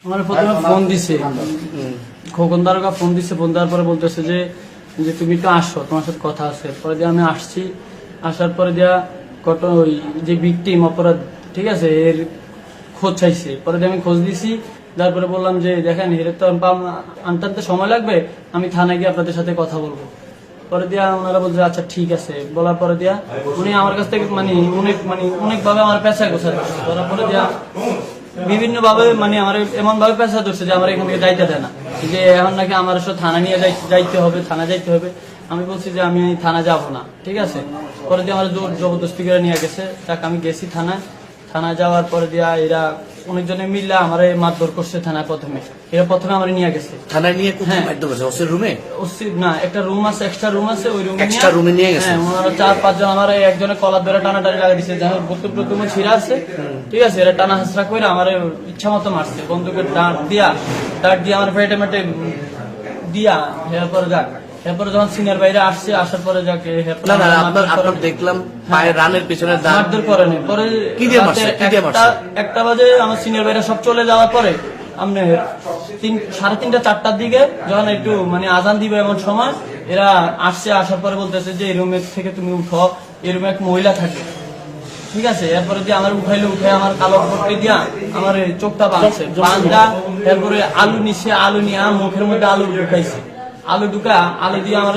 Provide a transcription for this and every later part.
আমার প্রথমে ফোন দিছে, খোকন দারোগা ফোন দিছে। ফোন দেওয়ার পরে বলতেছে যে তুমি একটু আসো, তোমার সাথে কথা আছে। পরে দিয়ে আমি আসছি, আসার পরে দিয়া ওই যে ভিকটিম অপরাধ, ঠিক আছে, এর খোঁজ চাইছে। পরে দিয়ে আমি খোঁজ দিছি, তারপরে বললাম যে দেখেন এর তো আনতে সময় লাগবে, আমি থানায় গিয়ে আপনাদের সাথে কথা বলবো। পরে দিয়া ওনারা বলছে আচ্ছা ঠিক আছে। বলার পরে দিয়া উনি আমার কাছ থেকে অনেক ভাবে আমার পেশায় গোছা দিচ্ছে। বলার পরে দিয়া বিভিন্ন ভাবে আমার এমন ভাবে পেশা ধরছে যে আমার এখান থেকে যাইতে দেয় না, যে এখন নাকি আমার সাথে থানা নিয়ে যাইতে হবে, থানা যাইতে হবে। আমি বলছি যে আমি থানা যাব না, ঠিক আছে। পরে দিয়ে আমার জবরদস্তি করে নিয়ে গেছে, তাকে আমি গেছি থানায় যাওয়ার পরে দিয়া এরা অনেকজনে মিললে আমার মারধর করছে থানায়। প্রথমে আমার নিয়ে গেছে থানায় নিয়ে মারধর করছে ওসির রুমে? না, একটা রুম আছে, এক্সট্রা রুম আছে, ওই রুমে নিয়ে গেছে। হ্যাঁ, ওনারা 4-5 জন আমার একজনের কলার ধরে টানাটানি লাগা দিচ্ছে, যেন প্রথম ছিঁড়া আছে, ঠিক আছে। এরা টানা হাসরা করে আমার ইচ্ছা মতো মারছে, বন্দুকের ডাঁট দিয়া আমার পেটে মেটে দিয়া। এরপরে যখন সিনিয়র বাইরে আসছে, আসার পরে যাকে আপনার দেখলাম পায়ের রানের পিছনে মারধর করেনি। পরে কি দিয়ে মারছে? 1টা বাজে আমার সিনিয়র বাইরে সব চলে যাওয়ার পরে আপনি 3:30-4টার দিকে যখন একটু আজান দিবে এমন সময় এরা আসছে। আসার পরে বলতেছে যে এই রুমের থেকে তুমি উঠো, এই রুমে এক মহিলা থাকে, ঠিক আছে। এরপরে দিয়ে আমার উঠে আমার কালো পট্টি দিয়া আমার চোখটা বাঁধছে, বাঁধা। এরপরে আলু নিচ্ছে, আলু নিয়ে মুখের মধ্যে আলু ঢুকাইছে, আলু দিয়ে আমার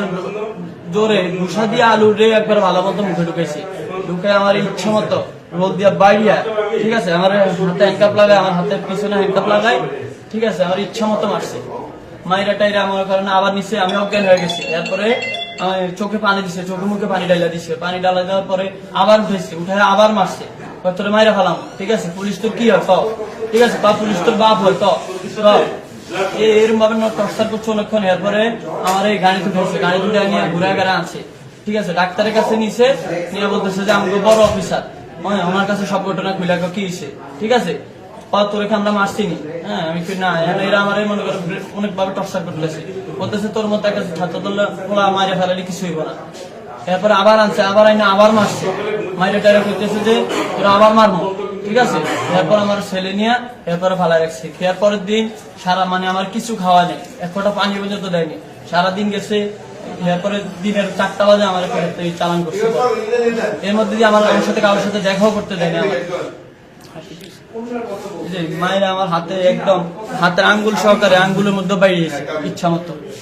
জোরে ঘুষা দিয়ে আলু রে একবার ভালো মতো মুখে ঢুকাইছে। ঢুকে আমার ইচ্ছা মতো রোল দিয়া বাইরিয়া, ঠিক আছে। আমার হাতে হ্যান্ডকাপ লাগায়, আমার হাতের পিছনে হ্যান্ডকাপ লাগায়, ঠিক আছে। আমার ইচ্ছা মতো মারছে, মাইরা টাইরা আমার কারণে আবার নিচে আমি অজ্ঞান হয়ে গেছি। এরপরে চোখে পানি দিছে, চোখে মুখে পানি ডালা দিছে। পানি ডালা দেওয়ার পরে আবার উঠেছে, উঠে আবার মারছে। তোরে মাইরা ফেলাম, ঠিক আছে। পুলিশ তোর কি হয় তাও, ঠিক আছে, বা পুলিশ তোর বাপ হয় তো এরকম ভাবে টর্চার করছে অনেকক্ষণ। এরপরে আমার এই গাড়ি তুলছে, গাড়ি তুলে নিয়ে ঘুরে ঘেরা আছে, ঠিক আছে। ডাক্তারের কাছে নিছে, নিয়ে বলতেছে যে আমাকে বড় অফিসার, ওনার কাছে সব ঘটনা খুলে কি হয়েছে, ঠিক আছে। তোর আমরা মারছি নি। হ্যাঁ, আমি না, এরা আমার মনে করো অনেক ভাবে টর্চার করতেছে। বলতেছে তোর মতো একটা ছাত্র তোলা মারে ফেলালে কিছু হইব না। এরপরে আবার আনছে, আবার আইনা আবার মারছে, মাইরে টাইরে করতেছে যে তোরা আবার মারবো, ঠিক আছে। এরপর আমার ছেলে নিয়ে এরপরে ফালাই রাখছে। খেয়ার পরের দিন সারা আমার কিছু খাওয়া নেই, 1 ফোঁটা পানি পর্যন্ত দেয়নি, সারাদিন গেছে। এরপরে দিনের 4টা বাজে আমার চালান করছে। এর মধ্যে দিয়ে আমার সাথে কারোর সাথে দেখাও করতে দেয়নি। আমার মায়েরা আমার হাতে একদম হাতের আঙ্গুল সহকারে আঙ্গুলের মধ্যে বাইরে ইচ্ছা মতো